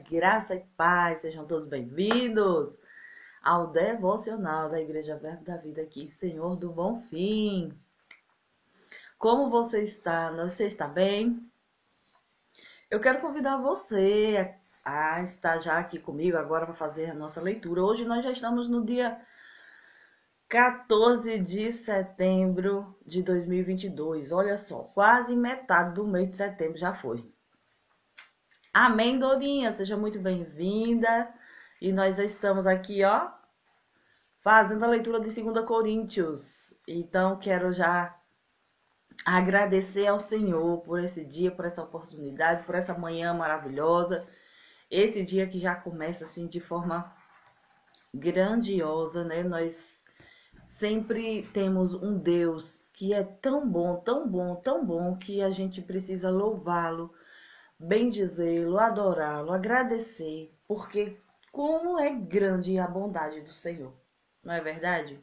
Graça e paz, sejam todos bem-vindos ao devocional da Igreja Verbo da Vida aqui, Senhor do Bom Fim. Como você está? Você está bem? Eu quero convidar você a estar já aqui comigo agora para fazer a nossa leitura. Hoje nós já estamos no dia 14 de setembro de 2022. Olha só, quase metade do mês de setembro já foi. Amém, Dorinha, seja muito bem-vinda. E nós já estamos aqui, ó, fazendo a leitura de 2 Coríntios. Então, quero já agradecer ao Senhor por esse dia, por essa oportunidade, por essa manhã maravilhosa. Esse dia que já começa assim de forma grandiosa, né? Nós sempre temos um Deus que é tão bom, tão bom, tão bom, que a gente precisa louvá-lo, bendizê-lo, adorá-lo, agradecer, porque como é grande a bondade do Senhor, não é verdade?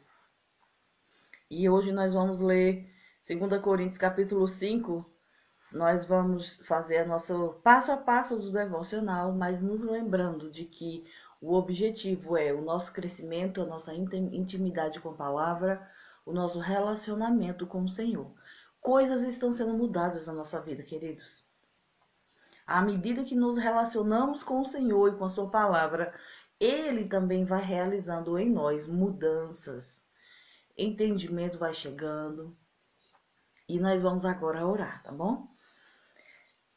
E hoje nós vamos ler 2 Coríntios capítulo 5. Nós vamos fazer a nosso passo a passo do devocional, mas nos lembrando de que o objetivo é o nosso crescimento, a nossa intimidade com a palavra, o nosso relacionamento com o Senhor. Coisas estão sendo mudadas na nossa vida, queridos. À medida que nos relacionamos com o Senhor e com a sua palavra, Ele também vai realizando em nós mudanças. Entendimento vai chegando. E nós vamos agora orar, tá bom?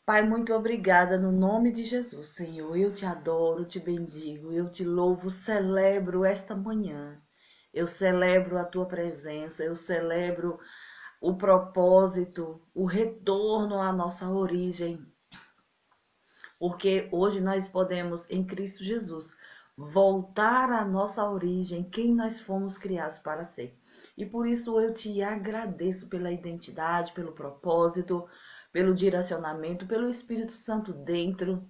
Pai, muito obrigada no nome de Jesus, Senhor. Eu te adoro, te bendigo, eu te louvo, celebro esta manhã. Eu celebro a tua presença, eu celebro o propósito, o retorno à nossa origem. Porque hoje nós podemos, em Cristo Jesus, voltar à nossa origem, quem nós fomos criados para ser. E por isso eu te agradeço pela identidade, pelo propósito, pelo direcionamento, pelo Espírito Santo dentro.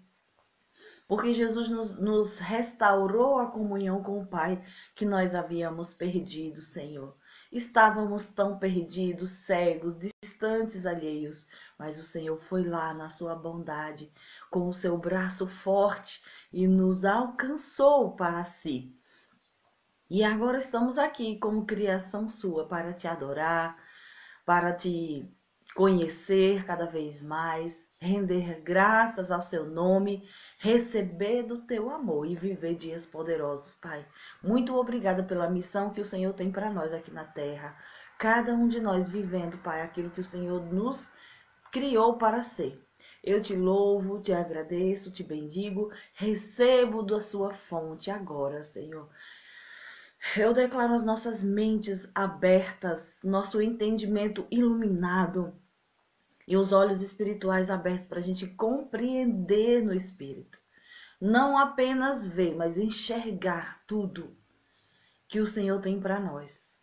Porque Jesus nos restaurou a comunhão com o Pai que nós havíamos perdido, Senhor. Estávamos tão perdidos, cegos, distantes, alheios, mas o Senhor foi lá na sua bondade, com o seu braço forte e nos alcançou para si. E agora estamos aqui como criação sua para te adorar, para te conhecer cada vez mais, render graças ao seu nome, receber do teu amor e viver dias poderosos, Pai. Muito obrigada pela missão que o Senhor tem para nós aqui na terra. Cada um de nós vivendo, Pai, aquilo que o Senhor nos criou para ser. Eu te louvo, te agradeço, te bendigo, recebo da sua fonte agora, Senhor. Eu declaro as nossas mentes abertas, nosso entendimento iluminado e os olhos espirituais abertos para a gente compreender no espírito. Não apenas ver, mas enxergar tudo que o Senhor tem para nós.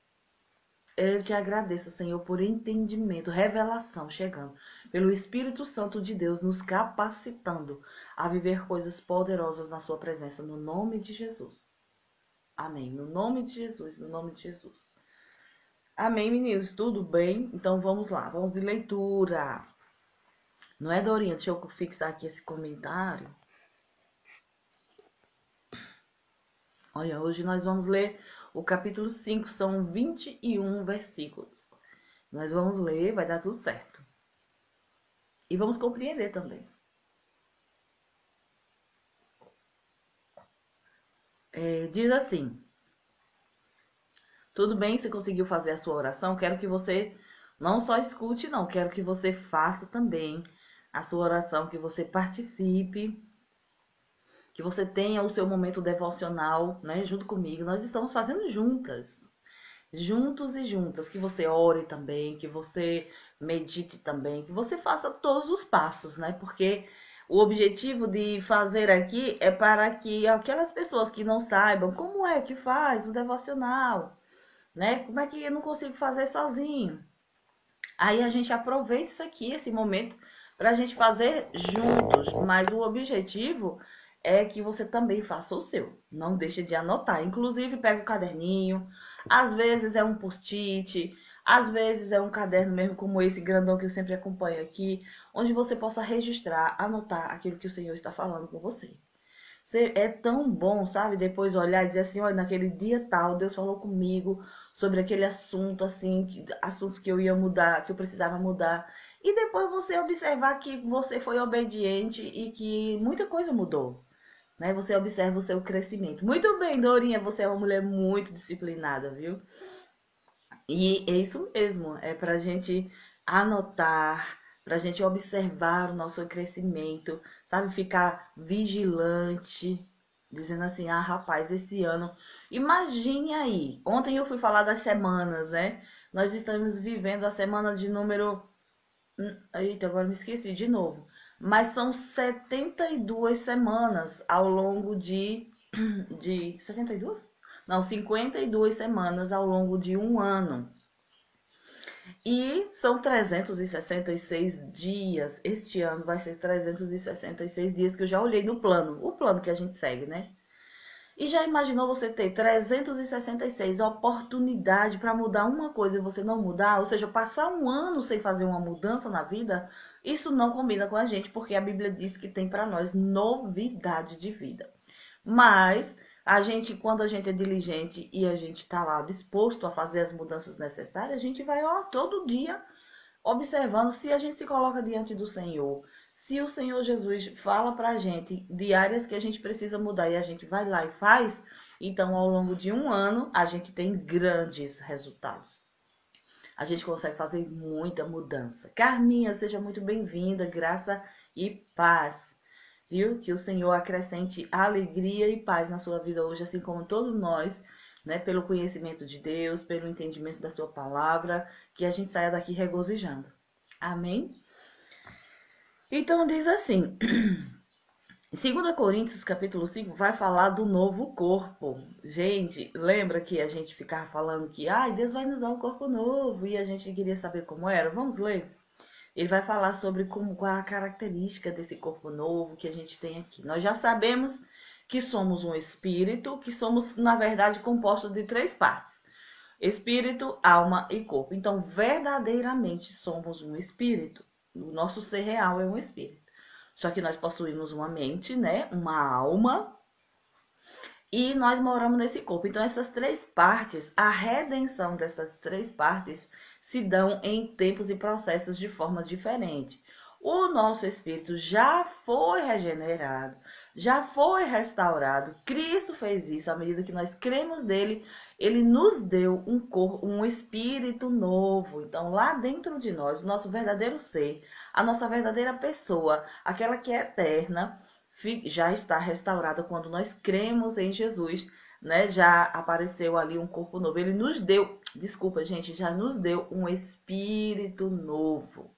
Eu te agradeço, Senhor, por entendimento, revelação chegando, pelo Espírito Santo de Deus nos capacitando a viver coisas poderosas na sua presença, no nome de Jesus. Amém. No nome de Jesus, no nome de Jesus. Amém, meninos? Tudo bem? Então vamos lá, vamos de leitura. Não é, Dorinha? Deixa eu fixar aqui esse comentário. Olha, hoje nós vamos ler o capítulo 5, são 21 versículos. Nós vamos ler, vai dar tudo certo. E vamos compreender também. Diz assim: tudo bem, você conseguiu fazer a sua oração? Quero que você não só escute, não. Quero que você faça também a sua oração, que você participe, que você tenha o seu momento devocional, né, junto comigo. Nós estamos fazendo juntas, juntos e juntas. Que você ore também, que você medite também, que você faça todos os passos, né? Porque o objetivo de fazer aqui é para que aquelas pessoas que não saibam como é que faz o devocional, né? Como é que eu não consigo fazer sozinho? Aí a gente aproveita isso aqui, esse momento, para a gente fazer juntos. Mas o objetivo é que você também faça o seu. Não deixe de anotar. Inclusive, pega o caderninho. Às vezes é um post-it. Às vezes é um caderno mesmo como esse grandão que eu sempre acompanho aqui. Onde você possa registrar, anotar aquilo que o Senhor está falando com você. É tão bom, sabe? Depois olhar e dizer assim, olha, naquele dia tal, Deus falou comigo sobre aquele assunto, assim, assuntos que eu ia mudar, que eu precisava mudar. E depois você observar que você foi obediente e que muita coisa mudou, né? Você observa o seu crescimento. Muito bem, Dorinha, você é uma mulher muito disciplinada, viu? E é isso mesmo, é para a gente anotar, para a gente observar o nosso crescimento, sabe? Ficar vigilante, dizendo assim: ah, rapaz, esse ano. Imagine aí, ontem eu fui falar das semanas, né? Nós estamos vivendo a semana de número. Eita, agora me esqueci de novo. Mas são 72 semanas ao longo de 72? Não, 52 semanas ao longo de um ano. E são 366 dias. Este ano vai ser 366 dias que eu já olhei no plano, o plano que a gente segue, né? E já imaginou você ter 366 oportunidade para mudar uma coisa e você não mudar? Ou seja, passar um ano sem fazer uma mudança na vida? Isso não combina com a gente, porque a Bíblia diz que tem para nós novidade de vida. Mas a gente, quando a gente é diligente e a gente está lá disposto a fazer as mudanças necessárias, a gente vai, ó, todo dia observando se a gente se coloca diante do Senhor. Se o Senhor Jesus fala pra gente de áreas que a gente precisa mudar e a gente vai lá e faz, então ao longo de um ano a gente tem grandes resultados. A gente consegue fazer muita mudança. Carminha, seja muito bem-vinda, graça e paz. Viu? Que o Senhor acrescente alegria e paz na sua vida hoje, assim como todos nós, né? Pelo conhecimento de Deus, pelo entendimento da sua palavra, que a gente saia daqui regozijando. Amém? Então diz assim, 2 Coríntios capítulo 5 vai falar do novo corpo. Gente, lembra que a gente ficava falando que Deus vai nos dar um corpo novo e a gente queria saber como era? Vamos ler? Ele vai falar sobre qual a característica desse corpo novo que a gente tem aqui. Nós já sabemos que somos um espírito, que somos, na verdade, composto de 3 partes: espírito, alma e corpo. Então, verdadeiramente somos um espírito. O nosso ser real é um espírito. Só que nós possuímos uma mente, né? Uma alma. E nós moramos nesse corpo. Então, essas 3 partes, a redenção dessas 3 partes se dão em tempos e processos de forma diferente. O nosso espírito já foi regenerado, já foi restaurado. Cristo fez isso. À medida que nós cremos nele, ele nos deu um corpo, um espírito novo. Então, lá dentro de nós, o nosso verdadeiro ser, a nossa verdadeira pessoa, aquela que é eterna, já está restaurada quando nós cremos em Jesus, né? Já apareceu ali um corpo novo. Ele nos deu, desculpa, gente, já nos deu um espírito novo.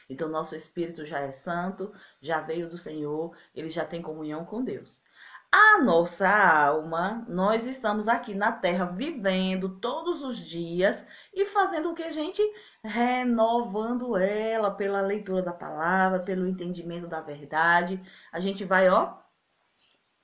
Então, nosso espírito já é santo, já veio do Senhor, ele já tem comunhão com Deus. A nossa alma, nós estamos aqui na terra vivendo todos os dias e fazendo o que a gente? Renovando ela pela leitura da palavra, pelo entendimento da verdade. A gente vai, ó,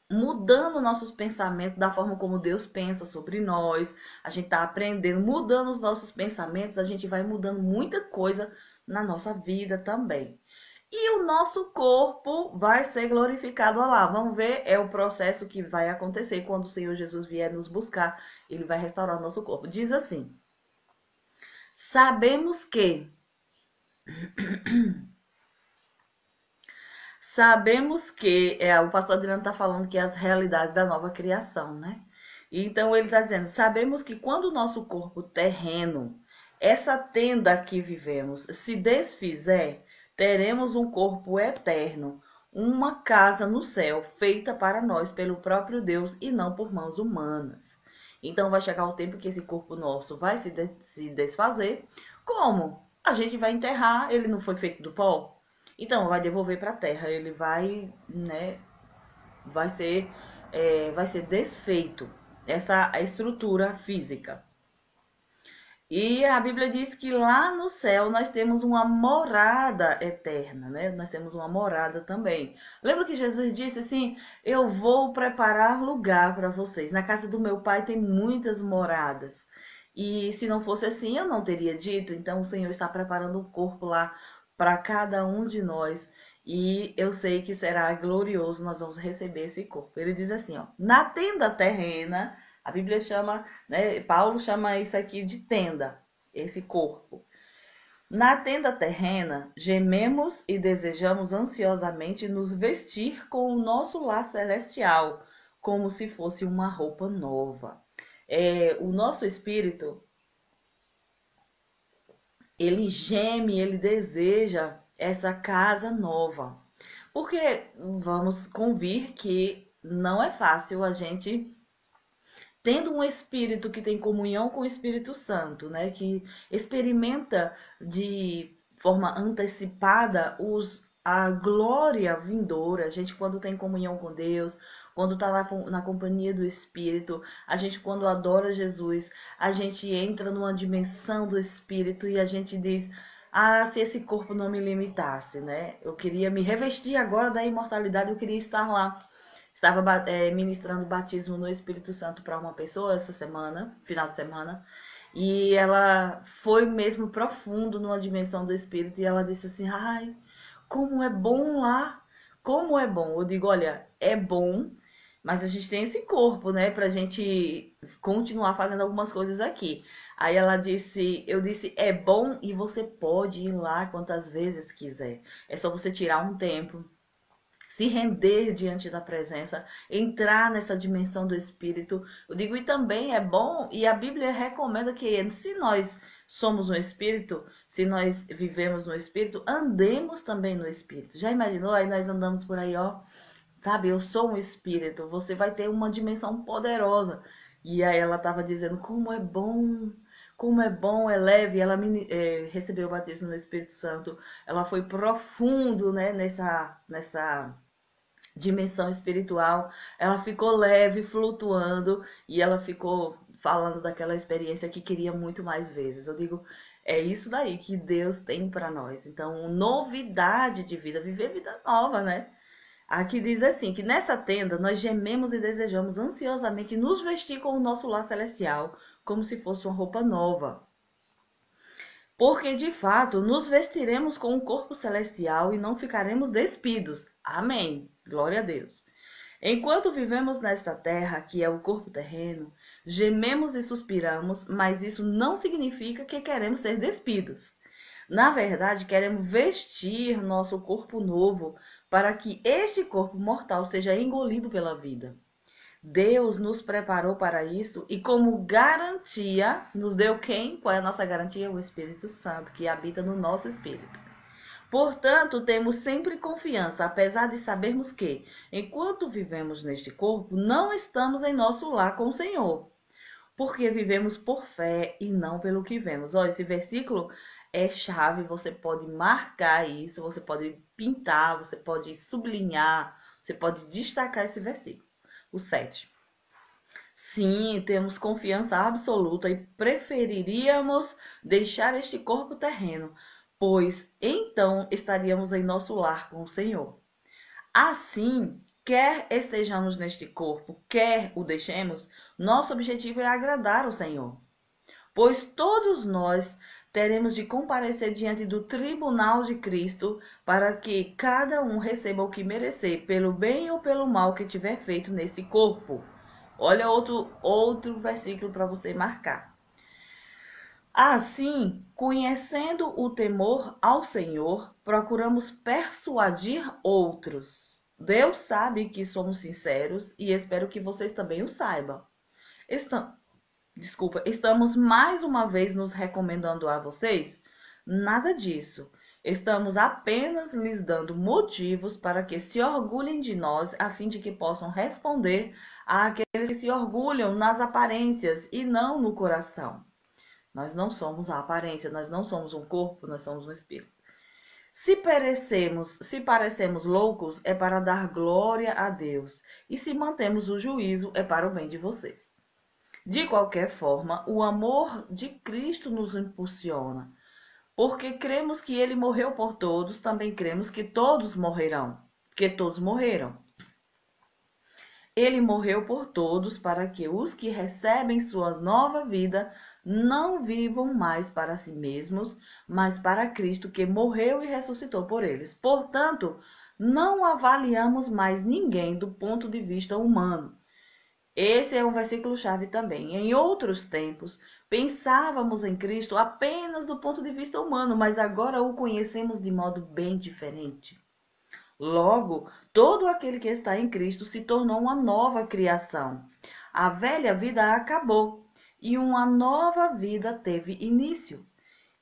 mudando nossos pensamentos da forma como Deus pensa sobre nós. A gente tá aprendendo, mudando os nossos pensamentos, a gente vai mudando muita coisa na nossa vida também. E o nosso corpo vai ser glorificado lá. Vamos ver, é o processo que vai acontecer quando o Senhor Jesus vier nos buscar. Ele vai restaurar o nosso corpo. Diz assim: sabemos que o pastor Adriano está falando que é as realidades da nova criação, né? Então ele está dizendo, sabemos que quando o nosso corpo terreno, essa tenda que vivemos, se desfizer, teremos um corpo eterno, uma casa no céu, feita para nós pelo próprio Deus e não por mãos humanas. Então vai chegar o tempo que esse corpo nosso vai se desfazer. Como? A gente vai enterrar, ele não foi feito do pó? Então vai devolver para a terra, ele vai, né, vai ser desfeito, essa estrutura física. E a Bíblia diz que lá no céu nós temos uma morada eterna, né? Nós temos uma morada também. Lembra que Jesus disse assim: eu vou preparar lugar para vocês. Na casa do meu pai tem muitas moradas. E se não fosse assim, eu não teria dito. Então o Senhor está preparando um corpo lá para cada um de nós. E eu sei que será glorioso, nós vamos receber esse corpo. Ele diz assim, ó, na tenda terrena, a Bíblia chama, né, Paulo chama isso aqui de tenda, esse corpo. Na tenda terrena, gememos e desejamos ansiosamente nos vestir com o nosso lar celestial, como se fosse uma roupa nova. O nosso espírito, ele geme, ele deseja essa casa nova. Porque vamos convir que não é fácil a gente tendo um espírito que tem comunhão com o Espírito Santo, né, que experimenta de forma antecipada a glória vindoura. A gente, quando tem comunhão com Deus, quando está lá na companhia do Espírito, a gente, quando adora Jesus, a gente entra numa dimensão do Espírito e a gente diz: ah, se esse corpo não me limitasse, né? Eu queria me revestir agora da imortalidade, eu queria estar lá. Estava ministrando batismo no Espírito Santo para uma pessoa essa semana, final de semana, e ela foi mesmo profundo numa dimensão do Espírito, e ela disse assim: ai, como é bom lá, como é bom. Eu digo: olha, é bom, mas a gente tem esse corpo, né, pra gente continuar fazendo algumas coisas aqui. Aí ela disse, eu disse: é bom e você pode ir lá quantas vezes quiser. É só você tirar um tempo, se render diante da presença, entrar nessa dimensão do Espírito. Eu digo, e também é bom, e a Bíblia recomenda que se nós somos um Espírito, se nós vivemos no Espírito, andemos também no Espírito. Já imaginou? Aí nós andamos por aí, ó, sabe, eu sou um Espírito, você vai ter uma dimensão poderosa. E aí ela estava dizendo, como é bom, é leve. Ela recebeu o batismo no Espírito Santo, ela foi profundo, né, nessa dimensão espiritual, ela ficou leve, flutuando, e ela ficou falando daquela experiência que queria muito mais vezes. Eu digo, é isso daí que Deus tem para nós. Então, novidade de vida, viver vida nova, né? Aqui diz assim, que nessa tenda nós gememos e desejamos ansiosamente nos vestir com o nosso lar celestial, como se fosse uma roupa nova. Porque, de fato, nos vestiremos com o corpo celestial e não ficaremos despidos. Amém. Glória a Deus. Enquanto vivemos nesta terra, que é o corpo terreno, gememos e suspiramos, mas isso não significa que queremos ser despidos. Na verdade, queremos vestir nosso corpo novo para que este corpo mortal seja engolido pela vida. Deus nos preparou para isso e, como garantia, nos deu quem? Qual é a nossa garantia? O Espírito Santo, que habita no nosso espírito. Portanto, temos sempre confiança, apesar de sabermos que, enquanto vivemos neste corpo, não estamos em nosso lar com o Senhor, porque vivemos por fé e não pelo que vemos. Olha, esse versículo é chave, você pode marcar isso, você pode pintar, você pode sublinhar, você pode destacar esse versículo. O 7. Sim, temos confiança absoluta e preferiríamos deixar este corpo terreno, pois então estaríamos em nosso lar com o Senhor. Assim, quer estejamos neste corpo, quer o deixemos, nosso objetivo é agradar o Senhor. Pois todos nós teremos de comparecer diante do tribunal de Cristo para que cada um receba o que merecer, pelo bem ou pelo mal que tiver feito nesse corpo. Olha outro versículo para você marcar. Assim, conhecendo o temor ao Senhor, procuramos persuadir outros. Deus sabe que somos sinceros e espero que vocês também o saibam. Estamos mais uma vez nos recomendando a vocês? Nada disso. Estamos apenas lhes dando motivos para que se orgulhem de nós, a fim de que possam responder àqueles que se orgulham nas aparências e não no coração. Nós não somos a aparência, nós não somos um corpo, nós somos um espírito. Se parecemos loucos, é para dar glória a Deus. E se mantemos o juízo, é para o bem de vocês. De qualquer forma, o amor de Cristo nos impulsiona. Porque cremos que ele morreu por todos, também cremos que todos morrerão. Que todos morreram. Ele morreu por todos para que os que recebem sua nova vida não vivam mais para si mesmos, mas para Cristo que morreu e ressuscitou por eles. Portanto, não avaliamos mais ninguém do ponto de vista humano. Esse é um versículo-chave também. Em outros tempos, pensávamos em Cristo apenas do ponto de vista humano, mas agora o conhecemos de modo bem diferente. Logo, todo aquele que está em Cristo se tornou uma nova criação. A velha vida acabou e uma nova vida teve início.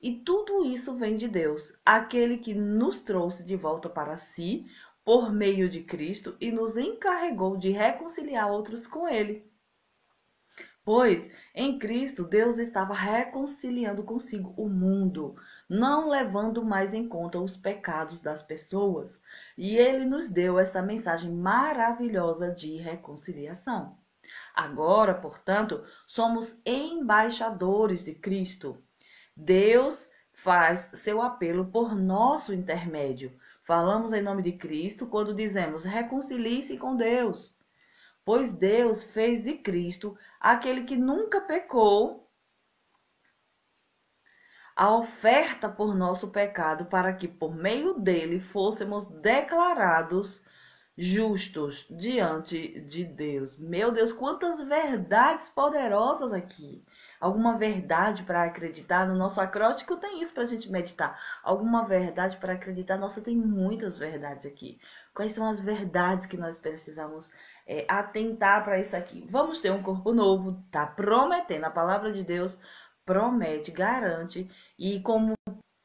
E tudo isso vem de Deus, aquele que nos trouxe de volta para si por meio de Cristo e nos encarregou de reconciliar outros com ele. Pois em Cristo Deus estava reconciliando consigo o mundo, não levando mais em conta os pecados das pessoas, e ele nos deu essa mensagem maravilhosa de reconciliação. Agora, portanto, somos embaixadores de Cristo. Deus faz seu apelo por nosso intermédio. Falamos em nome de Cristo quando dizemos reconcilie-se com Deus. Pois Deus fez de Cristo, aquele que nunca pecou, a oferta por nosso pecado, para que por meio dele fôssemos declarados justos diante de Deus. Meu Deus, quantas verdades poderosas aqui. Alguma verdade para acreditar? No nosso acróstico tem isso para a gente meditar. Alguma verdade para acreditar? Nossa, tem muitas verdades aqui. Quais são as verdades que nós precisamos atentar para isso aqui? Vamos ter um corpo novo, tá prometendo. A palavra de Deus promete, garante, e como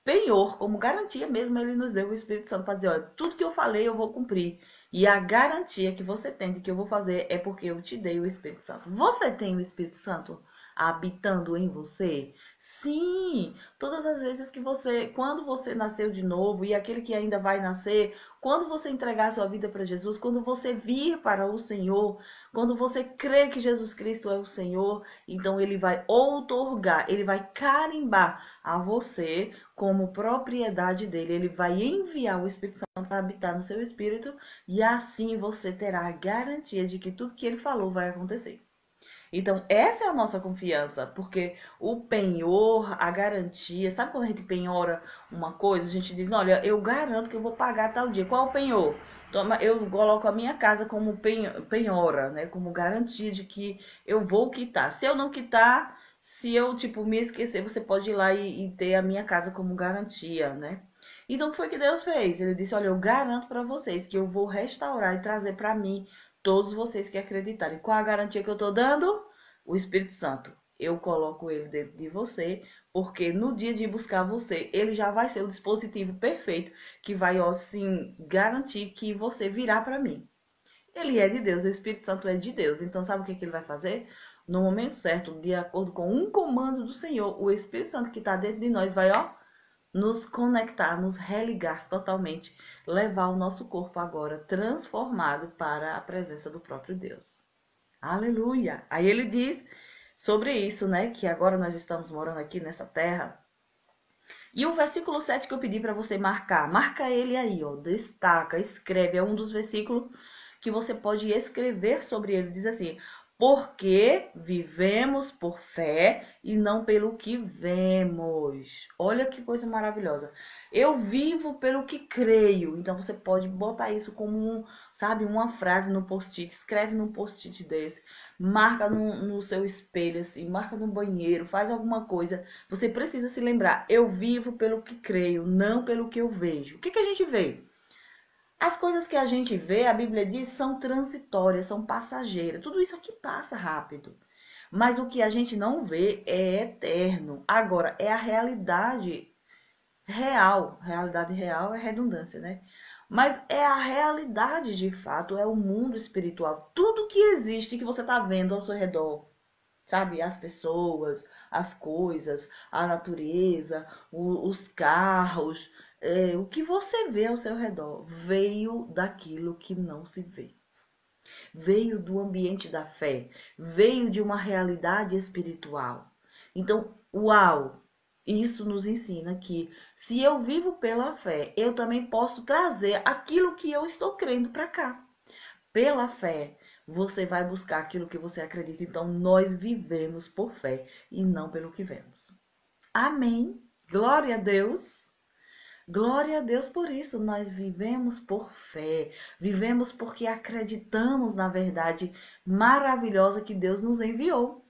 penhor, como garantia mesmo, ele nos deu o Espírito Santo para dizer, olha, tudo que eu falei eu vou cumprir. E a garantia que você tem de que eu vou fazer é porque eu te dei o Espírito Santo. Você tem o Espírito Santo habitando em você? Sim! Todas as vezes que quando você nasceu de novo e aquele que ainda vai nascer, quando você entregar a sua vida para Jesus, quando você vir para o Senhor, quando você crê que Jesus Cristo é o Senhor, então ele vai outorgar, ele vai carimbar a você como propriedade dele. Ele vai enviar o Espírito Santo para habitar no seu espírito e assim você terá a garantia de que tudo que ele falou vai acontecer. Então, essa é a nossa confiança, porque o penhor, a garantia, sabe quando a gente penhora uma coisa, a gente diz, olha, eu garanto que eu vou pagar tal dia. Qual é o penhor? Eu coloco a minha casa como penhora, né? Como garantia de que eu vou quitar. Se eu não quitar, se eu, me esquecer, você pode ir lá e ter a minha casa como garantia, né? Então, o que foi que Deus fez? Ele disse, olha, eu garanto para vocês que eu vou restaurar e trazer para mim todos vocês que acreditarem. Qual a garantia que eu estou dando? O Espírito Santo. Eu coloco ele dentro de você, porque no dia de buscar você, ele já vai ser o dispositivo perfeito que vai, assim, garantir que você virá para mim. Ele é de Deus, o Espírito Santo é de Deus. Então, sabe o que ele vai fazer? No momento certo, de acordo com um comando do Senhor, o Espírito Santo que está dentro de nós vai, nos conectar, nos religar totalmente, levar o nosso corpo agora transformado para a presença do próprio Deus. Aleluia! Aí ele diz sobre isso, né? Que agora nós estamos morando aqui nessa terra. E o versículo 7 que eu pedi para você marcar, marca ele aí, destaca, escreve. É um dos versículos que você pode escrever sobre ele. Diz assim: porque vivemos por fé e não pelo que vemos. Olha que coisa maravilhosa. Eu vivo pelo que creio. Então você pode botar isso como, uma frase no post-it. Escreve num post-it desse. Marca no seu espelho, assim. Marca no banheiro. Faz alguma coisa. Você precisa se lembrar. Eu vivo pelo que creio, não pelo que eu vejo. O que a gente vê? As coisas que a gente vê, a Bíblia diz, são transitórias, são passageiras. Tudo isso aqui passa rápido. Mas o que a gente não vê é eterno. Agora, é a realidade real. Realidade real é redundância, né? Mas é a realidade de fato, é o mundo espiritual. Tudo que existe, que você está vendo ao seu redor. Sabe? As pessoas, as coisas, a natureza, os carros, o que você vê ao seu redor veio daquilo que não se vê. Veio do ambiente da fé, veio de uma realidade espiritual. Então, uau! Isso nos ensina que se eu vivo pela fé, eu também posso trazer aquilo que eu estou crendo para cá. Pela fé, você vai buscar aquilo que você acredita. Então, nós vivemos por fé e não pelo que vemos. Amém. Glória a Deus. Glória a Deus por isso. Nós vivemos por fé. Vivemos porque acreditamos na verdade maravilhosa que Deus nos enviou.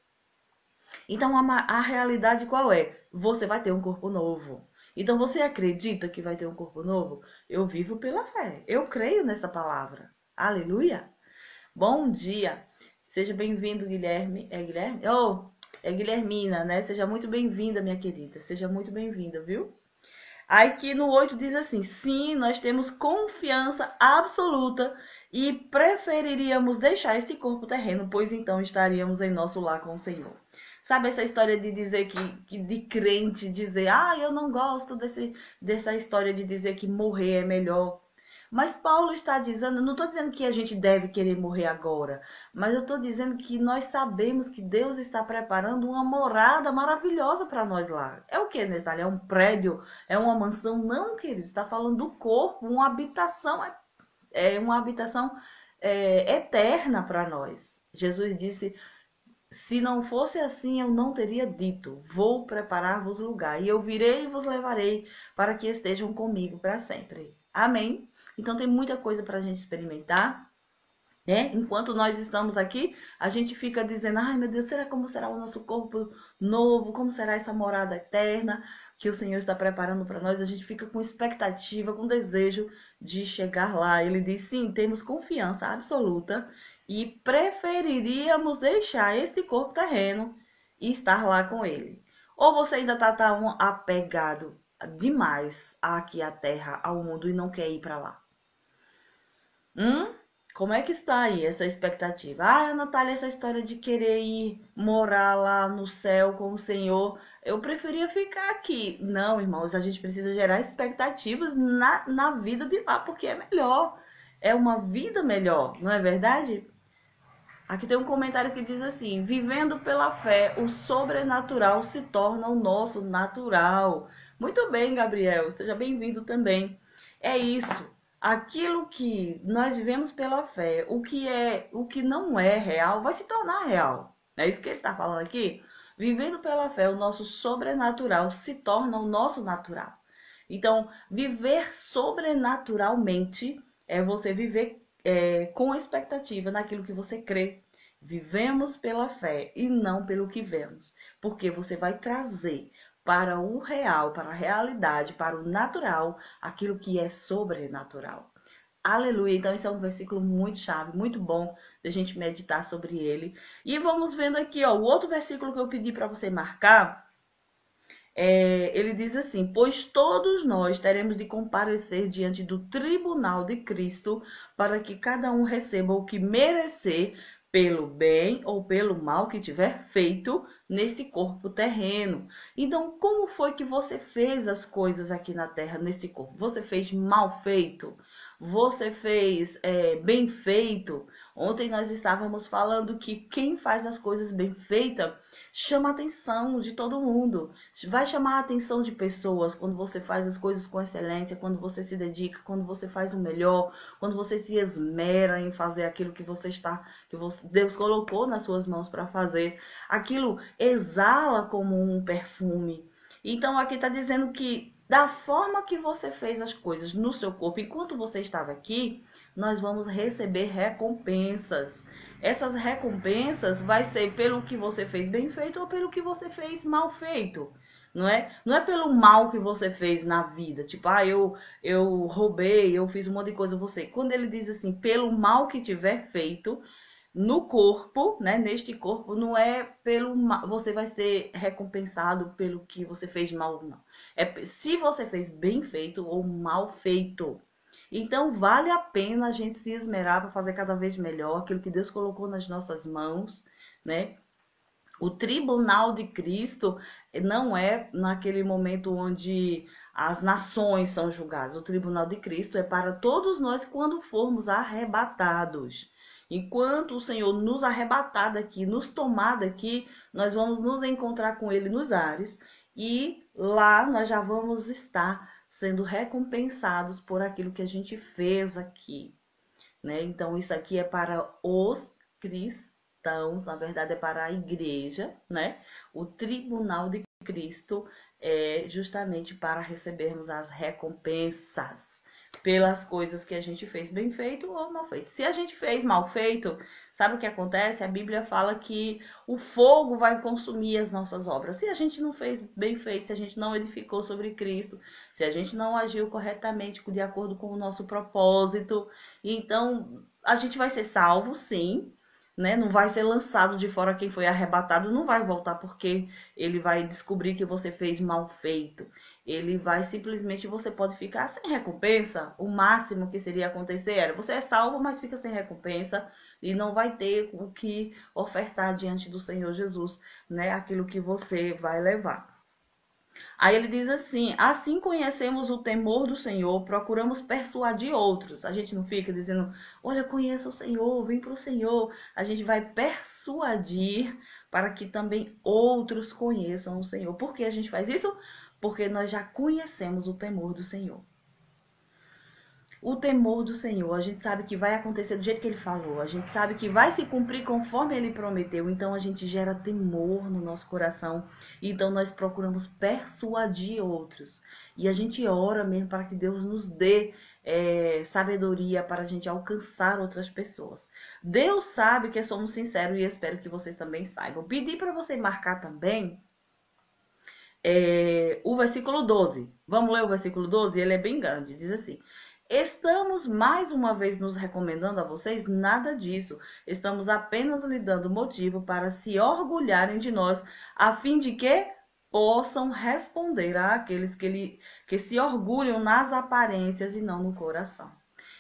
Então, a realidade qual é? Você vai ter um corpo novo. Então, você acredita que vai ter um corpo novo? Eu vivo pela fé. Eu creio nessa palavra. Aleluia. Bom dia. Seja bem-vindo, Guilherme. É Guilherme? Oh, é Guilhermina, né? Seja muito bem-vinda, minha querida. Seja muito bem-vinda, viu? Aí aqui no 8 diz assim: sim, nós temos confiança absoluta e preferiríamos deixar este corpo terreno, pois então estaríamos em nosso lar com o Senhor. Sabe essa história de dizer que de crente dizer, eu não gosto dessa história de dizer que morrer é melhor. Mas Paulo está dizendo, não estou dizendo que a gente deve querer morrer agora, mas eu estou dizendo que nós sabemos que Deus está preparando uma morada maravilhosa para nós lá. É o que, Natália? É um prédio? É uma mansão? Não, querido, está falando do corpo, uma habitação, uma habitação eterna para nós. Jesus disse, se não fosse assim, eu não teria dito, vou preparar-vos lugar, e eu virei e vos levarei para que estejam comigo para sempre. Amém? Então tem muita coisa para a gente experimentar, né? Enquanto nós estamos aqui, a gente fica dizendo, ai meu Deus, como será o nosso corpo novo? Como será essa morada eterna que o Senhor está preparando para nós? A gente fica com expectativa, com desejo de chegar lá. Ele diz, sim, temos confiança absoluta e preferiríamos deixar este corpo terreno e estar lá com ele. Ou você ainda está apegado demais aqui à terra, ao mundo, e não quer ir para lá? Como é que está aí essa expectativa? Natália, essa história de querer ir morar lá no céu com o Senhor, eu preferia ficar aqui. Não, irmãos, a gente precisa gerar expectativas na vida de lá, porque é melhor. É uma vida melhor, não é verdade? Aqui tem um comentário que diz assim: vivendo pela fé, o sobrenatural se torna o nosso natural. Muito bem, Gabriel, seja bem-vindo também. É isso. Aquilo que nós vivemos pela fé, o que não é real, vai se tornar real. É isso que ele está falando aqui. Vivendo pela fé, o nosso sobrenatural se torna o nosso natural. Então, viver sobrenaturalmente é você viver com expectativa naquilo que você crê. Vivemos pela fé e não pelo que vemos, porque você vai trazer para o real, para a realidade, para o natural, aquilo que é sobrenatural. Aleluia! Então, esse é um versículo muito chave, muito bom da gente meditar sobre ele. E vamos vendo aqui, o outro versículo que eu pedi para você marcar. Ele diz assim: pois todos nós teremos de comparecer diante do tribunal de Cristo, para que cada um receba o que merecer pelo bem ou pelo mal que tiver feito nesse corpo terreno. Então, como foi que você fez as coisas aqui na terra, nesse corpo? Você fez mal feito? Você fez bem feito? Ontem nós estávamos falando que quem faz as coisas bem feitas chama a atenção de todo mundo. Vai chamar a atenção de pessoas quando você faz as coisas com excelência, quando você se dedica, quando você faz o melhor, quando você se esmera em fazer aquilo que Deus colocou nas suas mãos para fazer. Aquilo exala como um perfume. Então aqui está dizendo que da forma que você fez as coisas no seu corpo, enquanto você estava aqui, nós vamos receber recompensas. Essas recompensas vai ser pelo que você fez bem feito ou pelo que você fez mal feito. Não é pelo mal que você fez na vida. Tipo, eu roubei, eu fiz um monte de coisa. Quando ele diz assim, pelo mal que tiver feito no corpo, né? Neste corpo, não é pelo mal. Você vai ser recompensado pelo que você fez mal, não. É se você fez bem feito ou mal feito. Então, vale a pena a gente se esmerar para fazer cada vez melhor aquilo que Deus colocou nas nossas mãos, né? O tribunal de Cristo não é naquele momento onde as nações são julgadas. O tribunal de Cristo é para todos nós quando formos arrebatados. Enquanto o Senhor nos arrebatar daqui, nos tomar daqui, nós vamos nos encontrar com Ele nos ares e lá nós já vamos estar sendo recompensados por aquilo que a gente fez aqui, né? Então, isso aqui é para os cristãos, na verdade é para a igreja, né? O tribunal de Cristo é justamente para recebermos as recompensas pelas coisas que a gente fez bem feito ou mal feito. Se a gente fez mal feito, sabe o que acontece? A Bíblia fala que o fogo vai consumir as nossas obras. Se a gente não fez bem feito, se a gente não edificou sobre Cristo, se a gente não agiu corretamente de acordo com o nosso propósito, então a gente vai ser salvo, sim, né? Não vai ser lançado de fora quem foi arrebatado, não vai voltar porque ele vai descobrir que você fez mal feito. Ele vai simplesmente, você pode ficar sem recompensa. O máximo que seria acontecer era, você é salvo, mas fica sem recompensa e não vai ter o que ofertar diante do Senhor Jesus, né? Aquilo que você vai levar. Aí ele diz assim conhecemos o temor do Senhor, procuramos persuadir outros. A gente não fica dizendo, olha, conheça o Senhor, vem para o Senhor. A gente vai persuadir para que também outros conheçam o Senhor. Por que a gente faz isso? Porque nós já conhecemos o temor do Senhor. O temor do Senhor, a gente sabe que vai acontecer do jeito que ele falou, a gente sabe que vai se cumprir conforme ele prometeu, então a gente gera temor no nosso coração, então nós procuramos persuadir outros, e a gente ora mesmo para que Deus nos dê sabedoria para a gente alcançar outras pessoas. Deus sabe que somos sinceros e espero que vocês também saibam. Pedi para você marcar também o versículo 12. Vamos ler o versículo 12? Ele é bem grande, diz assim: estamos mais uma vez nos recomendando a vocês nada disso. Estamos apenas lhe dando motivo para se orgulharem de nós, a fim de que possam responder àqueles que se orgulham nas aparências e não no coração.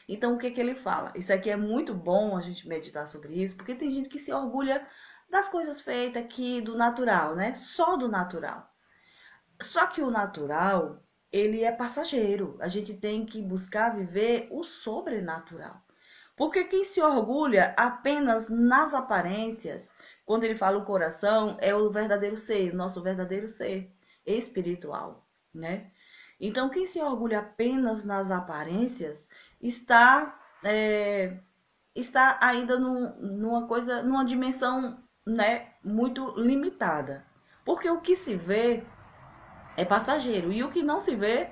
Então, o que ele fala? Isso aqui é muito bom a gente meditar sobre isso, porque tem gente que se orgulha das coisas feitas aqui, do natural, né? Só do natural. Só que o natural, ele é passageiro. A gente tem que buscar viver o sobrenatural. Porque quem se orgulha apenas nas aparências, quando ele fala o coração, é o verdadeiro ser, nosso verdadeiro ser espiritual, né? Então, quem se orgulha apenas nas aparências está ainda numa dimensão, né, muito limitada. Porque o que se vê é passageiro e o que não se vê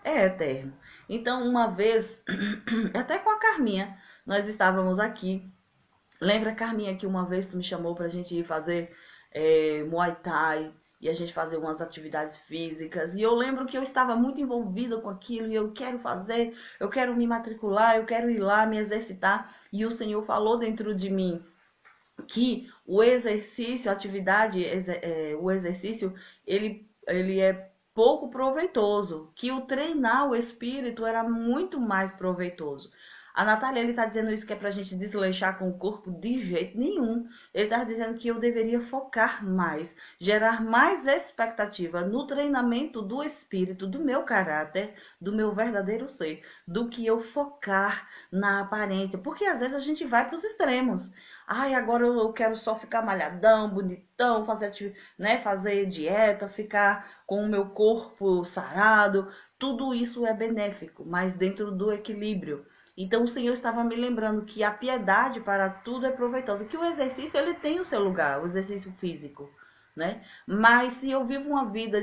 é eterno. Então, uma vez, até com a Carminha, nós estávamos aqui. Lembra, Carminha, que uma vez tu me chamou pra gente ir fazer Muay Thai e a gente fazer umas atividades físicas. E eu lembro que eu estava muito envolvida com aquilo e eu quero fazer, eu quero me matricular, eu quero ir lá me exercitar. E o Senhor falou dentro de mim que o exercício, a atividade, o exercício, ele é pouco proveitoso, que o treinar o espírito era muito mais proveitoso. A Natália, ele está dizendo isso que é pra gente desleixar com o corpo de jeito nenhum. Ele está dizendo que eu deveria focar mais, gerar mais expectativa no treinamento do espírito, do meu caráter, do meu verdadeiro ser, do que eu focar na aparência. Porque às vezes a gente vai para os extremos. Ai, agora eu quero só ficar malhadão, bonitão, fazer dieta, ficar com o meu corpo sarado. Tudo isso é benéfico, mas dentro do equilíbrio. Então o Senhor estava me lembrando que a piedade para tudo é proveitosa, que o exercício ele tem o seu lugar, o exercício físico, né? Mas se eu vivo uma vida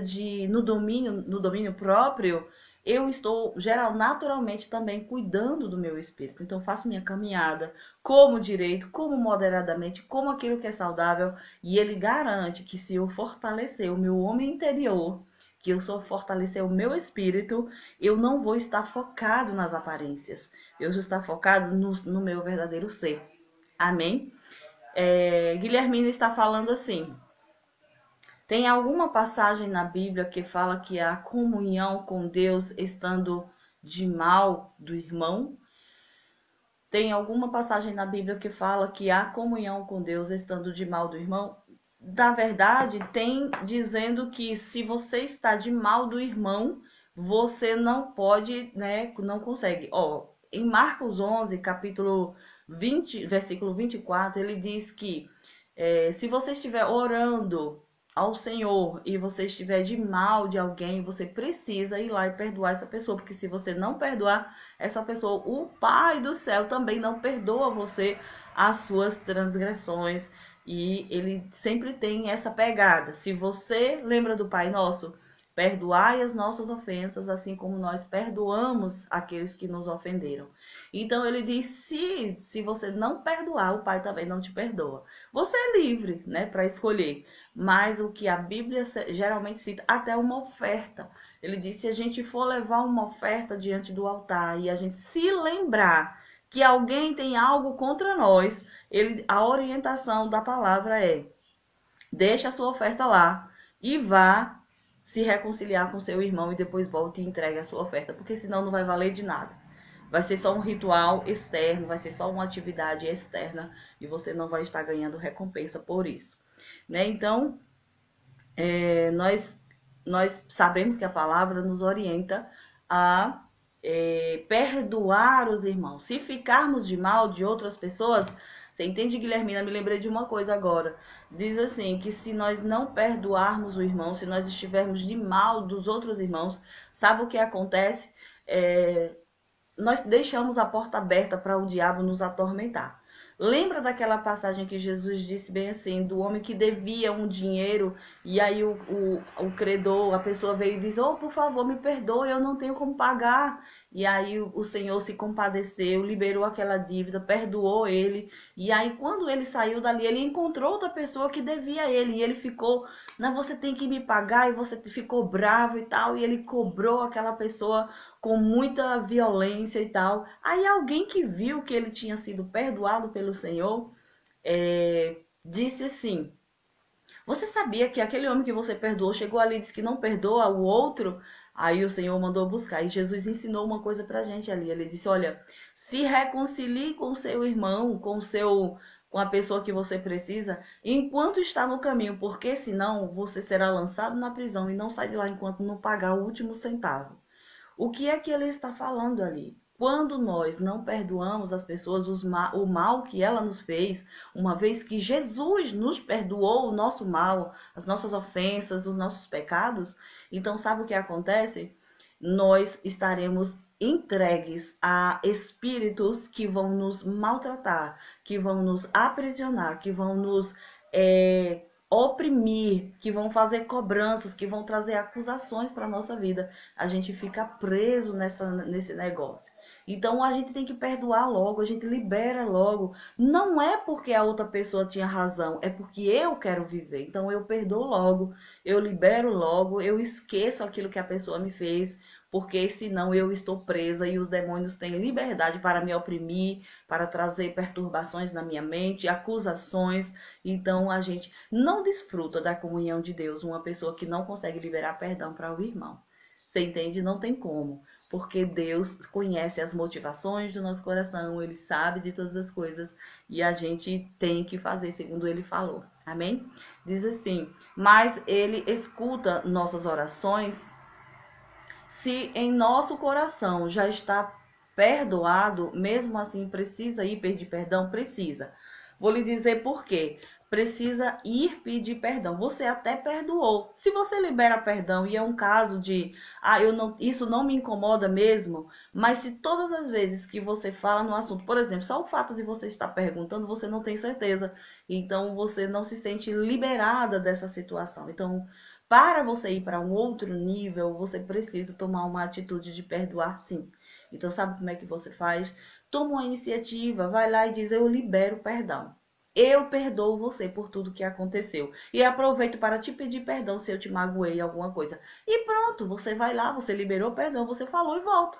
no domínio próprio, eu estou naturalmente também cuidando do meu espírito. Então faço minha caminhada, como direito, como moderadamente, como aquilo que é saudável, e ele garante que se eu fortalecer o meu homem interior, que eu só fortalecer o meu espírito, eu não vou estar focado nas aparências. Eu vou estar focado no meu verdadeiro ser. Amém? Guilhermina está falando assim: tem alguma passagem na Bíblia que fala que a comunhão com Deus estando de mal do irmão? Tem alguma passagem na Bíblia que fala que há comunhão com Deus estando de mal do irmão? Na verdade, tem dizendo que se você está de mal do irmão, você não pode, né, não consegue. Em Marcos 11, capítulo 20, versículo 24, ele diz que se você estiver orando ao Senhor e você estiver de mal de alguém, você precisa ir lá e perdoar essa pessoa, porque se você não perdoar essa pessoa, o Pai do céu também não perdoa você as suas transgressões. E ele sempre tem essa pegada. Se você lembra do Pai Nosso, perdoai as nossas ofensas, assim como nós perdoamos aqueles que nos ofenderam. Então ele diz: se você não perdoar, o Pai também não te perdoa. Você é livre, né, para escolher. Mas o que a Bíblia geralmente cita, até uma oferta. Ele diz: se a gente for levar uma oferta diante do altar e a gente se lembrar que alguém tem algo contra nós, a orientação da palavra é: deixa a sua oferta lá e vá se reconciliar com seu irmão e depois volte e entregue a sua oferta, porque senão não vai valer de nada. Vai ser só um ritual externo, vai ser só uma atividade externa e você não vai estar ganhando recompensa por isso, né? Então, nós sabemos que a palavra nos orienta a perdoar os irmãos. Se ficarmos de mal de outras pessoas, você entende, Guilhermina? Me lembrei de uma coisa agora. Diz assim, que se nós não perdoarmos o irmão, se nós estivermos de mal dos outros irmãos, sabe o que acontece? Nós deixamos a porta aberta para o diabo nos atormentar. Lembra daquela passagem que Jesus disse bem assim, do homem que devia um dinheiro, e aí o credor, a pessoa veio e diz: oh, por favor, me perdoe, eu não tenho como pagar. E aí o Senhor se compadeceu, liberou aquela dívida, perdoou ele. E aí quando ele saiu dali, ele encontrou outra pessoa que devia a ele. E ele ficou: não, você tem que me pagar. E você ficou bravo e tal. E ele cobrou aquela pessoa com muita violência e tal. Aí alguém que viu que ele tinha sido perdoado pelo Senhor, disse assim: você sabia que aquele homem que você perdoou chegou ali e disse que não perdoa o outro? Aí o Senhor mandou buscar. E Jesus ensinou uma coisa pra gente ali. Ele disse: olha, se reconcilie com o seu irmão, com a pessoa que você precisa, enquanto está no caminho, porque senão você será lançado na prisão e não sai de lá enquanto não pagar o último centavo. O que é que ele está falando ali? Quando nós não perdoamos as pessoas o mal que ela nos fez, uma vez que Jesus nos perdoou o nosso mal, as nossas ofensas, os nossos pecados, então sabe o que acontece? Nós estaremos entregues a espíritos que vão nos maltratar, que vão nos aprisionar, que vão nos oprimir, que vão fazer cobranças, que vão trazer acusações para a nossa vida. A gente fica preso nesse negócio. Então a gente tem que perdoar logo, a gente libera logo. Não é porque a outra pessoa tinha razão, é porque eu quero viver. Então eu perdoo logo, eu libero logo, eu esqueço aquilo que a pessoa me fez, porque senão eu estou presa e os demônios têm liberdade para me oprimir, para trazer perturbações na minha mente, acusações. Então a gente não desfruta da comunhão de Deus, uma pessoa que não consegue liberar perdão para o irmão. Você entende? Não tem como, porque Deus conhece as motivações do nosso coração, Ele sabe de todas as coisas e a gente tem que fazer segundo Ele falou. Amém? Diz assim: mas Ele escuta nossas orações. Se em nosso coração já está perdoado, mesmo assim precisa ir pedir perdão? Precisa. Vou lhe dizer por quê. Precisa ir pedir perdão. Você até perdoou. Se você libera perdão e é um caso de, isso não me incomoda mesmo, mas se todas as vezes que você fala no assunto, por exemplo, só o fato de você estar perguntando, você não tem certeza. Então você não se sente liberada dessa situação. Então, para você ir para um outro nível, você precisa tomar uma atitude de perdoar, sim. Então, sabe como é que você faz? Toma uma iniciativa, vai lá e diz: eu libero perdão. Eu perdoo você por tudo que aconteceu. E aproveito para te pedir perdão se eu te magoei alguma coisa. E pronto, você vai lá, você liberou perdão, você falou e volta.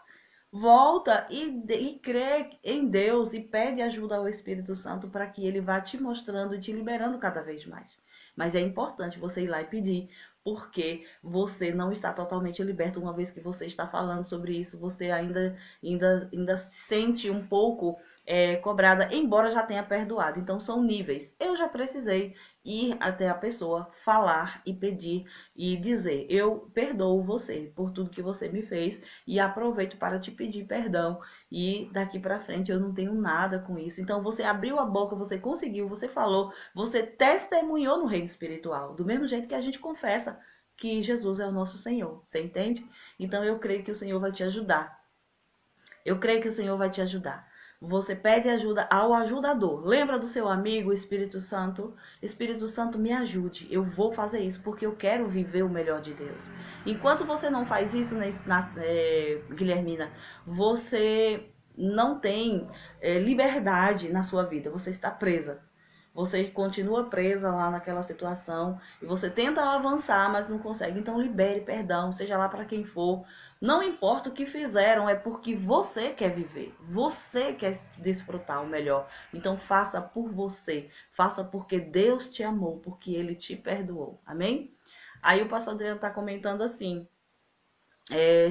Volta e crê em Deus e pede ajuda ao Espírito Santo para que ele vá te mostrando e te liberando cada vez mais. Mas é importante você ir lá e pedir, porque você não está totalmente liberto. Uma vez que você está falando sobre isso, você ainda sente um pouco cobrada, embora já tenha perdoado. Então são níveis. Eu já precisei ir até a pessoa, falar e pedir e dizer: eu perdoo você por tudo que você me fez e aproveito para te pedir perdão, e daqui para frente eu não tenho nada com isso. Então você abriu a boca, você conseguiu, você falou, você testemunhou no reino espiritual, do mesmo jeito que a gente confessa que Jesus é o nosso Senhor. Você entende? Então eu creio que o Senhor vai te ajudar. Eu creio que o Senhor vai te ajudar. Você pede ajuda ao ajudador. Lembra do seu amigo, Espírito Santo? Espírito Santo, me ajude. Eu vou fazer isso porque eu quero viver o melhor de Deus. Enquanto você não faz isso, Guilhermina, você não tem liberdade na sua vida. Você está presa. Você continua presa lá naquela situação e você tenta avançar, mas não consegue. Então libere perdão, seja lá para quem for. Não importa o que fizeram, é porque você quer viver. Você quer desfrutar o melhor. Então faça por você. Faça porque Deus te amou, porque Ele te perdoou. Amém? Aí o pastor Adriano está comentando assim: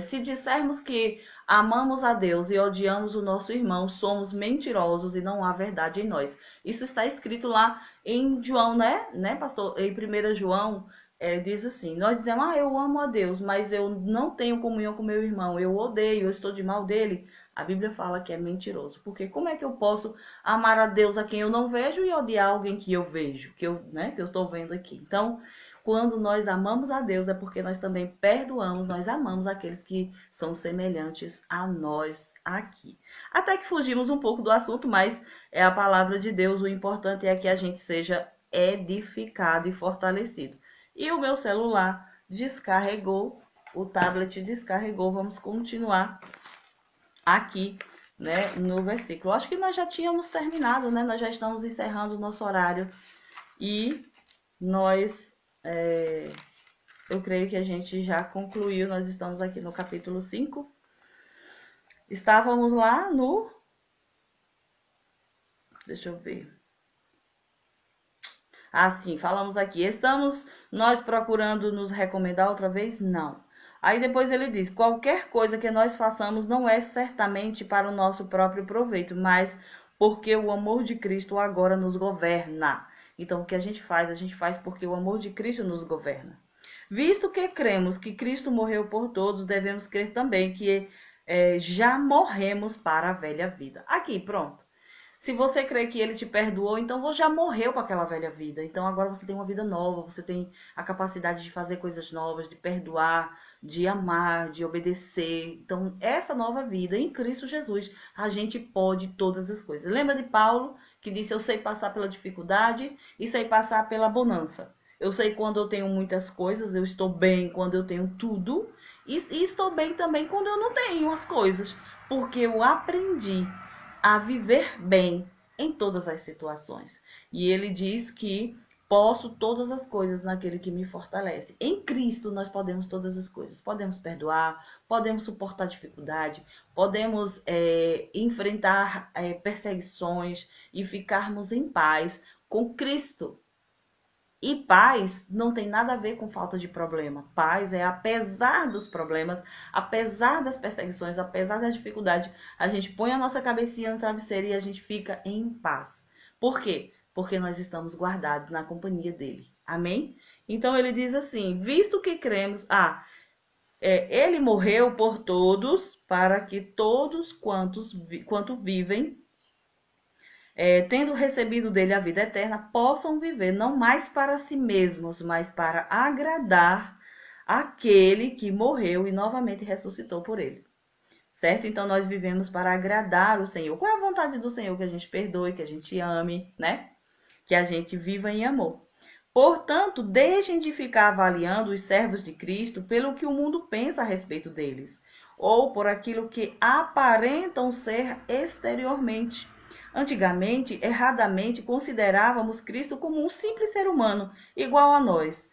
se dissermos que amamos a Deus e odiamos o nosso irmão, somos mentirosos e não há verdade em nós. Isso está escrito lá em João, né, pastor? Em 1 João, diz assim: nós dizemos, eu amo a Deus, mas eu não tenho comunhão com meu irmão, eu odeio, eu estou de mal dele. A Bíblia fala que é mentiroso. Porque como é que eu posso amar a Deus a quem eu não vejo e odiar alguém que eu vejo, que eu estou vendo aqui? Então, quando nós amamos a Deus, é porque nós também perdoamos, nós amamos aqueles que são semelhantes a nós aqui. Até que fugimos um pouco do assunto, mas é a palavra de Deus, o importante é que a gente seja edificado e fortalecido. E o meu celular descarregou, o tablet descarregou, vamos continuar aqui, né, no versículo. Acho que nós já tínhamos terminado, né, nós já estamos encerrando o nosso horário e nós... eu creio que a gente já concluiu, nós estamos aqui no capítulo 5. Estávamos lá no... Deixa eu ver. Sim, falamos aqui. Estamos nós procurando nos recomendar outra vez? Não. Aí depois ele diz: qualquer coisa que nós façamos não é certamente para o nosso próprio proveito, mas porque o amor de Cristo agora nos governa. Então, o que a gente faz porque o amor de Cristo nos governa. Visto que cremos que Cristo morreu por todos, devemos crer também que já morremos para a velha vida. Aqui, pronto. Se você crê que Ele te perdoou, então você já morreu com aquela velha vida. Então agora você tem uma vida nova, você tem a capacidade de fazer coisas novas, de perdoar, de amar, de obedecer. Então essa nova vida em Cristo Jesus, a gente pode todas as coisas. Lembra de Paulo que disse: eu sei passar pela dificuldade e sei passar pela bonança. Eu sei quando eu tenho muitas coisas, eu estou bem quando eu tenho tudo. E estou bem também quando eu não tenho as coisas. Porque eu aprendi a viver bem em todas as situações. E ele diz que posso todas as coisas naquele que me fortalece. Em Cristo nós podemos todas as coisas. Podemos perdoar, podemos suportar dificuldade, podemos enfrentar perseguições e ficarmos em paz com Cristo. E paz não tem nada a ver com falta de problema. Paz é apesar dos problemas, apesar das perseguições, apesar das dificuldades, a gente põe a nossa cabecinha no travesseiro e a gente fica em paz. Por quê? Porque nós estamos guardados na companhia dele. Amém? Então ele diz assim: visto que cremos, ele morreu por todos, para que todos quanto vivem, tendo recebido dele a vida eterna, possam viver não mais para si mesmos, mas para agradar aquele que morreu e novamente ressuscitou por eles. Certo? Então nós vivemos para agradar o Senhor. Qual é a vontade do Senhor? Que a gente perdoe, que a gente ame, né? Que a gente viva em amor. Portanto, deixem de ficar avaliando os servos de Cristo pelo que o mundo pensa a respeito deles, ou por aquilo que aparentam ser exteriormente. Antigamente, erradamente, considerávamos Cristo como um simples ser humano, igual a nós.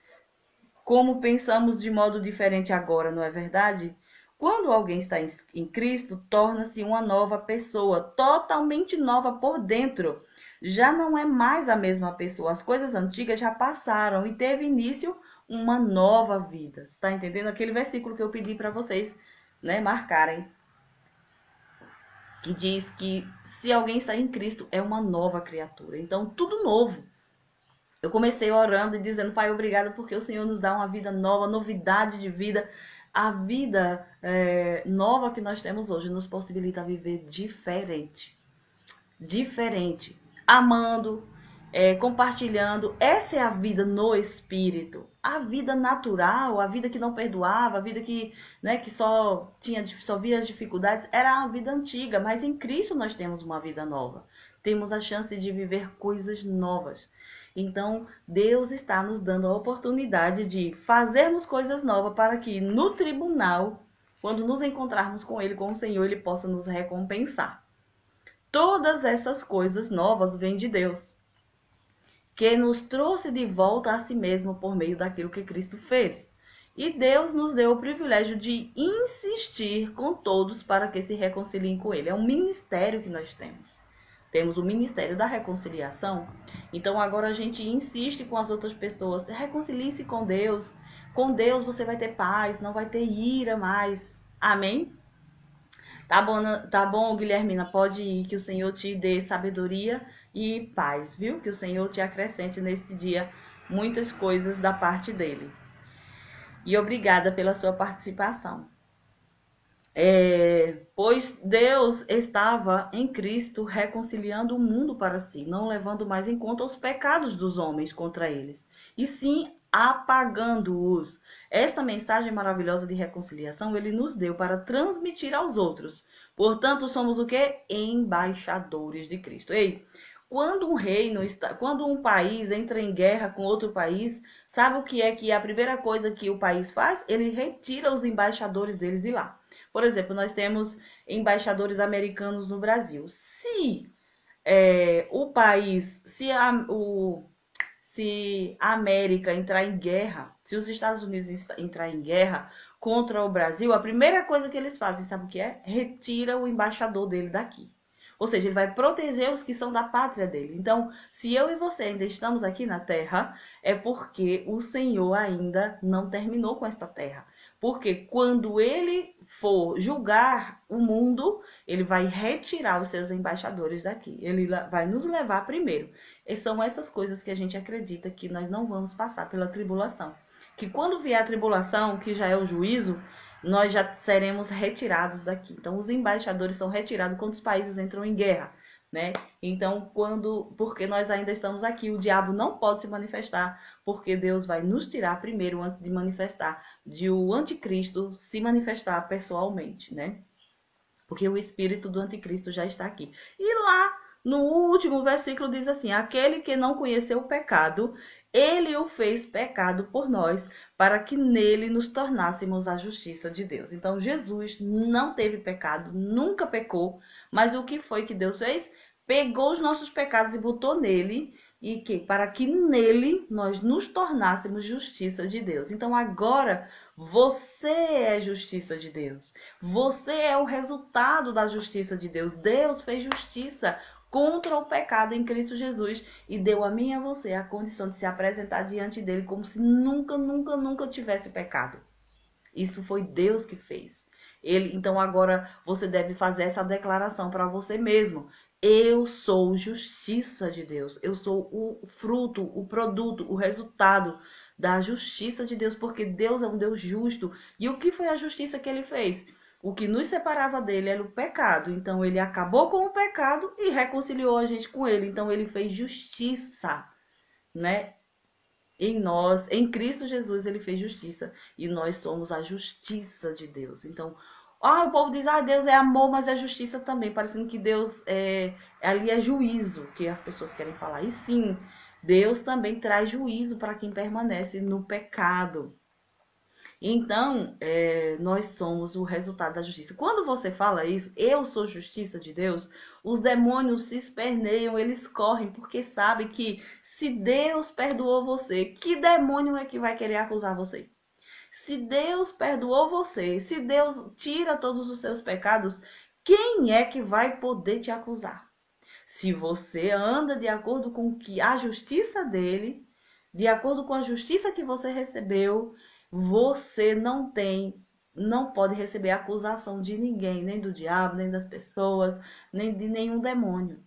Como pensamos de modo diferente agora, não é verdade? Quando alguém está em Cristo, torna-se uma nova pessoa, totalmente nova por dentro. Já não é mais a mesma pessoa. As coisas antigas já passaram e teve início uma nova vida. Está entendendo? Aquele versículo que eu pedi para vocês, né, marcarem. que diz que se alguém está em Cristo, é uma nova criatura. Então, tudo novo. Eu comecei orando e dizendo, Pai, obrigado porque o Senhor nos dá uma vida nova, novidade de vida. A vida nova que nós temos hoje nos possibilita viver diferente. Diferente. Amando, compartilhando. Essa é a vida no Espírito. A vida natural, a vida que não perdoava, a vida que, né, que só via as dificuldades, era a vida antiga. Mas em Cristo nós temos uma vida nova. Temos a chance de viver coisas novas. Então, Deus está nos dando a oportunidade de fazermos coisas novas para que no tribunal, quando nos encontrarmos com Ele, com o Senhor, Ele possa nos recompensar. Todas essas coisas novas vêm de Deus, que nos trouxe de volta a si mesmo por meio daquilo que Cristo fez. E Deus nos deu o privilégio de insistir com todos para que se reconciliem com Ele. É um ministério que nós temos. Temos o ministério da reconciliação. Então agora a gente insiste com as outras pessoas. Reconcilie-se com Deus. Com Deus você vai ter paz, não vai ter ira mais. Amém? Tá bom, Guilhermina, pode ir, que o Senhor te dê sabedoria e paz, viu? Que o Senhor te acrescente neste dia muitas coisas da parte dele. E obrigada pela sua participação. Pois Deus estava em Cristo reconciliando o mundo para si, não levando mais em conta os pecados dos homens contra eles, e sim apagando-os. Esta mensagem maravilhosa de reconciliação ele nos deu para transmitir aos outros. Portanto, somos o quê? Embaixadores de Cristo. Ei, quando um país entra em guerra com outro país, sabe o que é que a primeira coisa que o país faz? Ele retira os embaixadores deles de lá. Por exemplo, nós temos embaixadores americanos no Brasil. Se a América entrar em guerra, se os Estados Unidos entrar em guerra contra o Brasil, a primeira coisa que eles fazem, sabe o que é? Retira o embaixador dele daqui. Ou seja, ele vai proteger os que são da pátria dele. Então, se eu e você ainda estamos aqui na terra, é porque o Senhor ainda não terminou com esta terra. Porque quando ele for julgar o mundo, ele vai retirar os seus embaixadores daqui. Ele vai nos levar primeiro. E são essas coisas que a gente acredita que nós não vamos passar pela tribulação. Que quando vier a tribulação, que já é o juízo, nós já seremos retirados daqui. Então, os embaixadores são retirados quando os países entram em guerra, né? Então, porque nós ainda estamos aqui, o diabo não pode se manifestar, porque Deus vai nos tirar primeiro antes de manifestar, de o anticristo se manifestar pessoalmente, né? Porque o espírito do anticristo já está aqui. E lá, no último versículo diz assim: aquele que não conheceu o pecado, ele o fez pecado por nós, para que nele nos tornássemos a justiça de Deus. Então, Jesus não teve pecado, nunca pecou, mas o que foi que Deus fez? Pegou os nossos pecados e botou nele, para que nele nós nos tornássemos justiça de Deus. Então, agora, você é justiça de Deus. Você é o resultado da justiça de Deus. Deus fez justiça contra o pecado em Cristo Jesus e deu a mim e a você a condição de se apresentar diante dele como se nunca, nunca, nunca tivesse pecado. Isso foi Deus que fez. Então agora você deve fazer essa declaração para você mesmo. Eu sou justiça de Deus. Eu sou o fruto, o produto, o resultado da justiça de Deus, porque Deus é um Deus justo. E o que foi a justiça que ele fez? O que nos separava dele era o pecado. Então, ele acabou com o pecado e reconciliou a gente com ele. Então, ele fez justiça, né? Em nós, em Cristo Jesus, ele fez justiça. E nós somos a justiça de Deus. Então, o povo diz, Deus é amor, mas é justiça também. Parecendo que Deus ali é juízo, que as pessoas querem falar. E sim, Deus também traz juízo para quem permanece no pecado. Então, nós somos o resultado da justiça. Quando você fala isso, eu sou justiça de Deus, os demônios se esperneiam, eles correm, porque sabem que se Deus perdoou você, que demônio é que vai querer acusar você? Se Deus perdoou você, se Deus tira todos os seus pecados, quem é que vai poder te acusar? Se você anda de acordo com a justiça dele, de acordo com a justiça que você recebeu, você não tem não pode receber acusação de ninguém, nem do diabo, nem das pessoas, nem de nenhum demônio.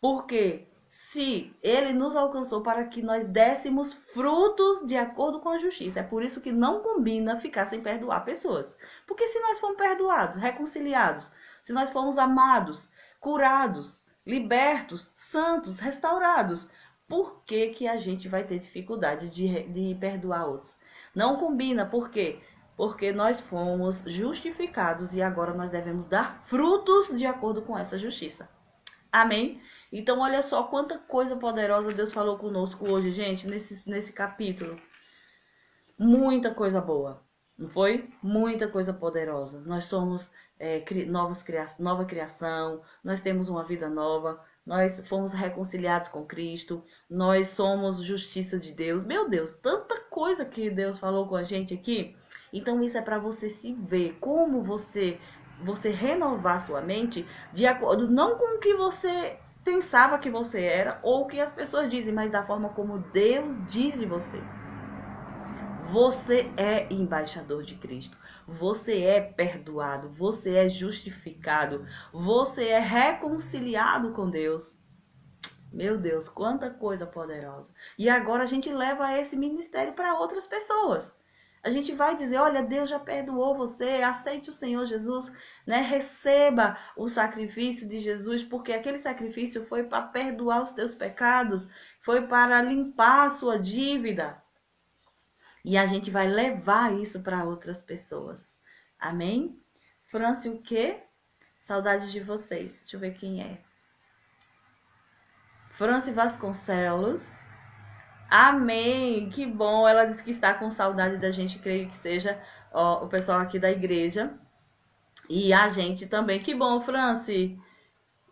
Porque se ele nos alcançou para que nós dessemos frutos de acordo com a justiça, é por isso que não combina ficar sem perdoar pessoas. Porque se nós formos perdoados, reconciliados, se nós formos amados, curados, libertos, santos, restaurados, por que que a gente vai ter dificuldade de perdoar outros? Não combina, por quê? Porque nós fomos justificados e agora nós devemos dar frutos de acordo com essa justiça. Amém? Então, olha só quanta coisa poderosa Deus falou conosco hoje, gente, nesse capítulo. Muita coisa boa, não foi? Muita coisa poderosa. Nós somos nova criação, nós temos uma vida nova, nós fomos reconciliados com Cristo, nós somos justiça de Deus. Meu Deus, tanta coisa que Deus falou com a gente aqui. Então, isso é para você se ver, como você renovar sua mente de acordo não com o que você pensava que você era ou o que as pessoas dizem, mas da forma como Deus diz de você. Você é embaixador de Cristo, você é perdoado, você é justificado, você é reconciliado com Deus. Meu Deus, quanta coisa poderosa. E agora a gente leva esse ministério para outras pessoas. A gente vai dizer, olha, Deus já perdoou você, aceite o Senhor Jesus, né? Receba o sacrifício de Jesus, porque aquele sacrifício foi para perdoar os teus pecados, foi para limpar a sua dívida. E a gente vai levar isso para outras pessoas. Amém? Franci, o quê? Saudades de vocês. Deixa eu ver quem é. Franci Vasconcelos. Amém, que bom. Ela disse que está com saudade da gente, creio que seja o pessoal aqui da igreja. E a gente também. Que bom, Franci.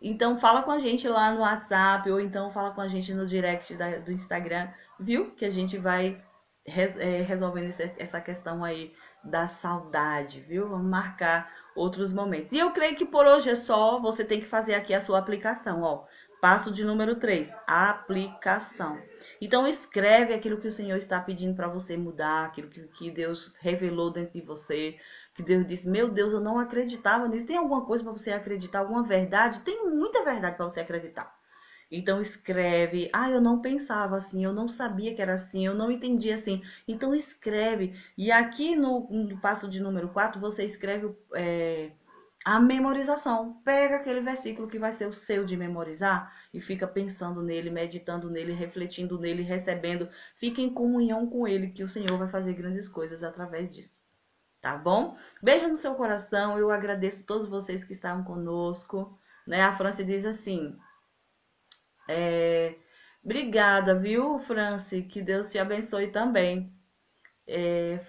Então fala com a gente lá no WhatsApp ou então fala com a gente no direct do Instagram, viu? Que a gente vai resolvendo essa questão aí da saudade, viu? Vamos marcar outros momentos. E eu creio que por hoje é só. Você tem que fazer aqui a sua aplicação, ó. Passo de número 3, aplicação. Então escreve aquilo que o Senhor está pedindo para você mudar, aquilo que Deus revelou dentro de você, que Deus disse, meu Deus, eu não acreditava nisso. Tem alguma coisa para você acreditar, alguma verdade? Tem muita verdade para você acreditar. Então escreve, eu não pensava assim, eu não sabia que era assim, eu não entendia assim. Então escreve. E aqui no passo de número 4, você escreve a memorização. Pega aquele versículo que vai ser o seu de memorizar e fica pensando nele, meditando nele, refletindo nele, recebendo. Fica em comunhão com ele, que o Senhor vai fazer grandes coisas através disso. Tá bom? Beijo no seu coração. Eu agradeço a todos vocês que estavam conosco. Né? A Franci diz assim... Obrigada, viu, Franci? Que Deus te abençoe também.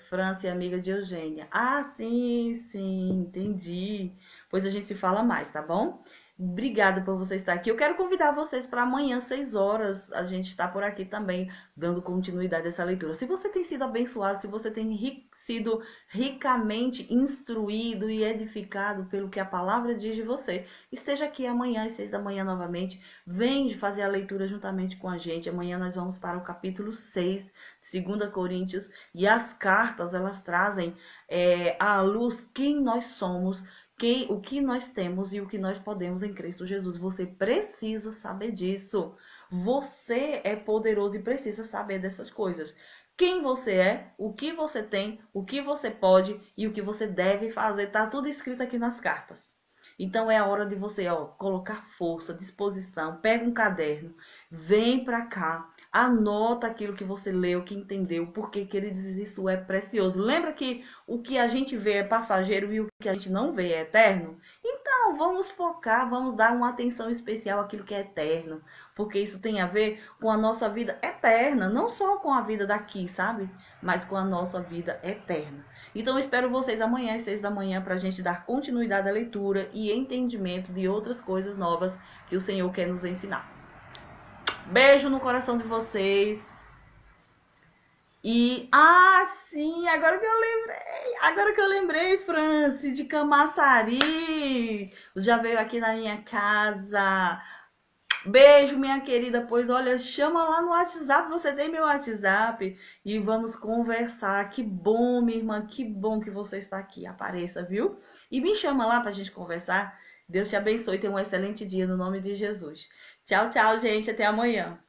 Franci, amiga de Eugênia. Sim, entendi. Pois a gente se fala mais, tá bom? Obrigada por você estar aqui. Eu quero convidar vocês para amanhã, 6 horas. A gente está por aqui também, dando continuidade a essa leitura. Se você tem sido abençoado, se você tem sido ricamente instruído e edificado pelo que a palavra diz de você, esteja aqui amanhã às 6 da manhã novamente. Vem fazer a leitura juntamente com a gente. Amanhã nós vamos para o capítulo 6, 2 Coríntios. E as cartas, elas trazem à luz quem nós somos, o que nós temos e o que nós podemos em Cristo Jesus. Você precisa saber disso. Você é poderoso e precisa saber dessas coisas. Quem você é, o que você tem, o que você pode e o que você deve fazer. Tá tudo escrito aqui nas cartas. Então é a hora de você colocar força, disposição. Pega um caderno, vem pra cá. Anota aquilo que você leu, que entendeu, porque, queridos, isso é precioso. Lembra que o que a gente vê é passageiro e o que a gente não vê é eterno? Então, vamos focar, vamos dar uma atenção especial àquilo que é eterno, porque isso tem a ver com a nossa vida eterna, não só com a vida daqui, sabe? Mas com a nossa vida eterna. Então, eu espero vocês amanhã às 6 da manhã para a gente dar continuidade à leitura e entendimento de outras coisas novas que o Senhor quer nos ensinar. Beijo no coração de vocês. E, sim, agora que eu lembrei, Franci, de Camaçari. Já veio aqui na minha casa. Beijo, minha querida. Pois olha, chama lá no WhatsApp. Você tem meu WhatsApp e vamos conversar. Que bom, minha irmã. Que bom que você está aqui. Apareça, viu? E me chama lá pra gente conversar. Deus te abençoe. Tenha um excelente dia no nome de Jesus. Tchau, tchau, gente. Até amanhã.